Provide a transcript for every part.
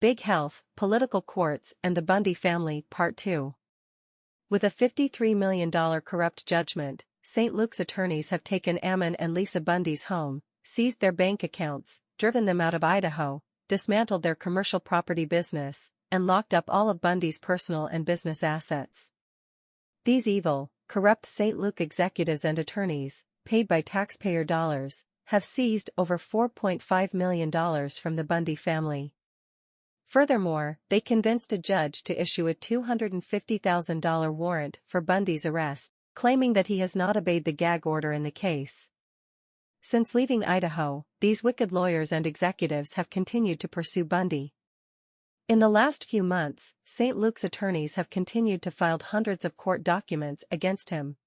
Big Health, Political Courts and the Bundy Family, Part 2. With a $53 million corrupt judgment, St. Luke's attorneys have taken Ammon and Lisa Bundy's home, seized their bank accounts, driven them out of Idaho, dismantled their commercial property business, and locked up all of Bundy's personal and business assets. These evil, corrupt St. Luke executives and attorneys, paid by taxpayer dollars, have seized over $4.5 million from the Bundy family. Furthermore, they convinced a judge to issue a $250,000 warrant for Bundy's arrest, claiming that he has not obeyed the gag order in the case. Since leaving Idaho, these wicked lawyers and executives have continued to pursue Bundy. In the last few months, St. Luke's attorneys have continued to file hundreds of court documents against him.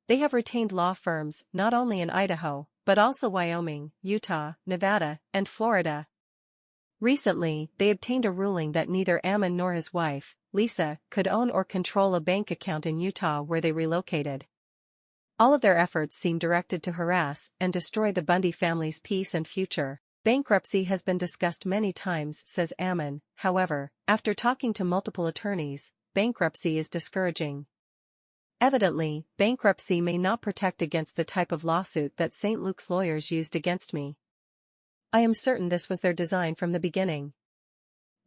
They have retained law firms not only in Idaho, but also Wyoming, Utah, Nevada, and Florida. Recently, they obtained a ruling that neither Ammon nor his wife, Lisa, could own or control a bank account in Utah where they relocated. All of their efforts seem directed to harass and destroy the Bundy family's peace and future. Bankruptcy has been discussed many times, says Ammon. However, after talking to multiple attorneys, bankruptcy is discouraging. Evidently, bankruptcy may not protect against the type of lawsuit that St. Luke's lawyers used against me. I am certain this was their design from the beginning.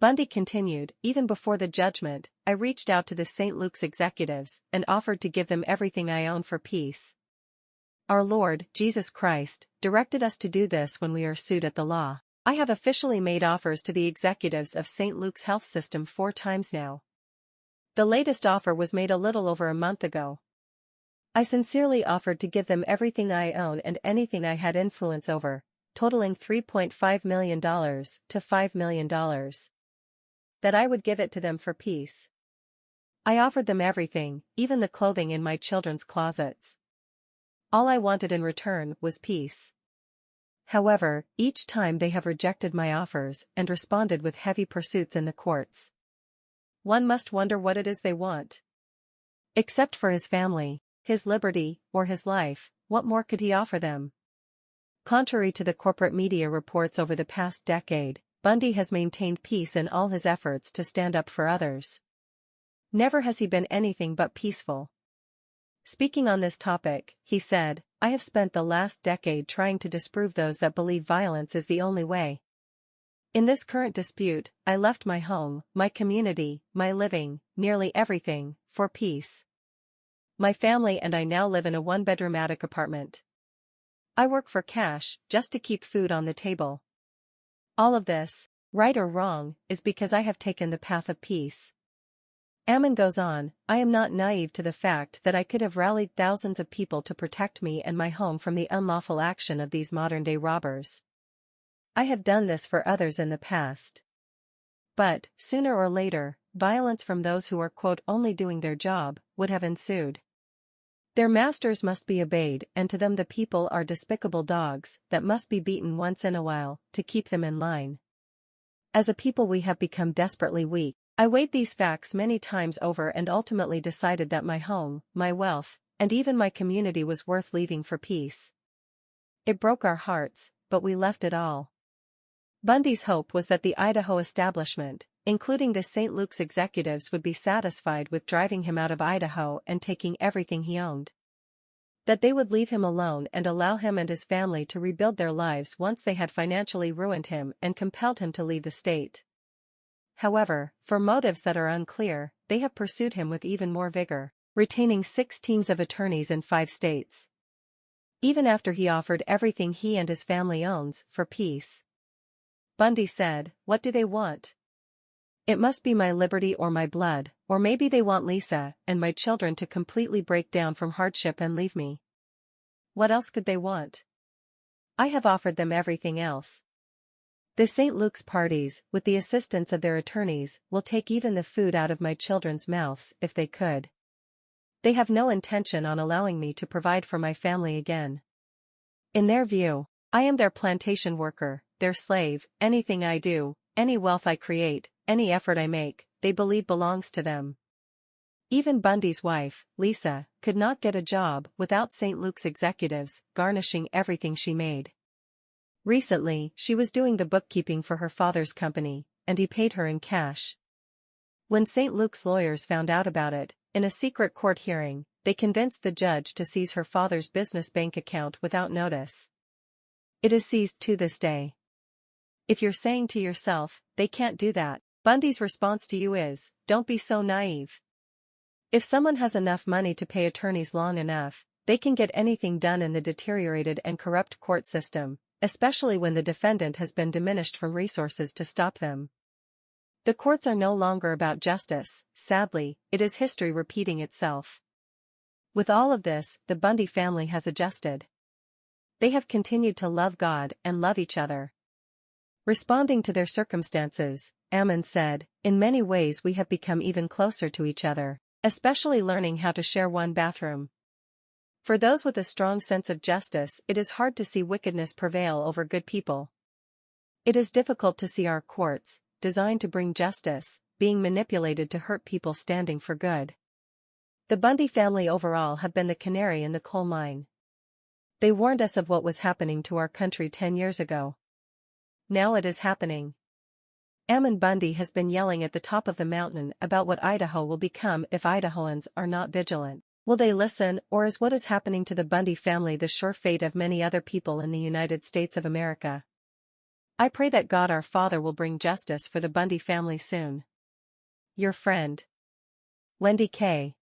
Bundy continued, even before the judgment, I reached out to the St. Luke's executives and offered to give them everything I own for peace. Our Lord, Jesus Christ, directed us to do this when we are sued at the law. I have officially made offers to the executives of St. Luke's health system 4 times now. The latest offer was made a little over a month ago. I sincerely offered to give them everything I own and anything I had influence over, totaling $3.5 million to $5 million. That I would give it to them for peace. I offered them everything, even the clothing in my children's closets. All I wanted in return was peace. However, each time they have rejected my offers and responded with heavy pursuits in the courts. One must wonder what it is they want. Except for his family, his liberty, or his life, what more could he offer them? Contrary to the corporate media reports over the past decade, Bundy has maintained peace in all his efforts to stand up for others. Never has he been anything but peaceful. Speaking on this topic, he said, I have spent the last decade trying to disprove those that believe violence is the only way. In this current dispute, I left my home, my community, my living, nearly everything, for peace. My family and I now live in a 1-bedroom attic apartment. I work for cash, just to keep food on the table. All of this, right or wrong, is because I have taken the path of peace. Ammon goes on, I am not naive to the fact that I could have rallied thousands of people to protect me and my home from the unlawful action of these modern-day robbers. I have done this for others in the past. But, sooner or later, violence from those who are quote only doing their job, would have ensued. Their masters must be obeyed, and to them the people are despicable dogs that must be beaten once in a while to keep them in line. As a people we have become desperately weak. I weighed these facts many times over and ultimately decided that my home, my wealth, and even my community was worth leaving for peace. It broke our hearts, but we left it all. Bundy's hope was that the Idaho establishment, including the St. Luke's executives, would be satisfied with driving him out of Idaho and taking everything he owned. That they would leave him alone and allow him and his family to rebuild their lives once they had financially ruined him and compelled him to leave the state. However, for motives that are unclear, they have pursued him with even more vigor, retaining 6 teams of attorneys in 5 states. Even after he offered everything he and his family owns for peace. Bundy said, what do they want? It must be my liberty or my blood, or maybe they want Lisa and my children to completely break down from hardship and leave me. What else could they want? I have offered them everything else. The St. Luke's parties, with the assistance of their attorneys, will take even the food out of my children's mouths if they could. They have no intention on allowing me to provide for my family again. In their view, I am their plantation worker, their slave. Anything I do, any wealth I create, any effort I make, they believe belongs to them. Even Bundy's wife, Lisa, could not get a job without St. Luke's executives garnishing everything she made. Recently, she was doing the bookkeeping for her father's company, and he paid her in cash. When St. Luke's lawyers found out about it, in a secret court hearing, they convinced the judge to seize her father's business bank account without notice. It is seized to this day. If you're saying to yourself, they can't do that, Bundy's response to you is, don't be so naive. If someone has enough money to pay attorneys long enough, they can get anything done in the deteriorated and corrupt court system, especially when the defendant has been diminished from resources to stop them. The courts are no longer about justice, sadly, it is history repeating itself. With all of this, the Bundy family has adjusted. They have continued to love God and love each other. Responding to their circumstances, Ammon said, "In many ways we have become even closer to each other, especially learning how to share one bathroom." For those with a strong sense of justice, it is hard to see wickedness prevail over good people. It is difficult to see our courts, designed to bring justice, being manipulated to hurt people standing for good. The Bundy family overall have been the canary in the coal mine. They warned us of what was happening to our country 10 years ago. Now it is happening. Ammon Bundy has been yelling at the top of the mountain about what Idaho will become if Idahoans are not vigilant. Will they listen, or is what is happening to the Bundy family the sure fate of many other people in the United States of America? I pray that God our Father will bring justice for the Bundy family soon. Your friend, Wendy K.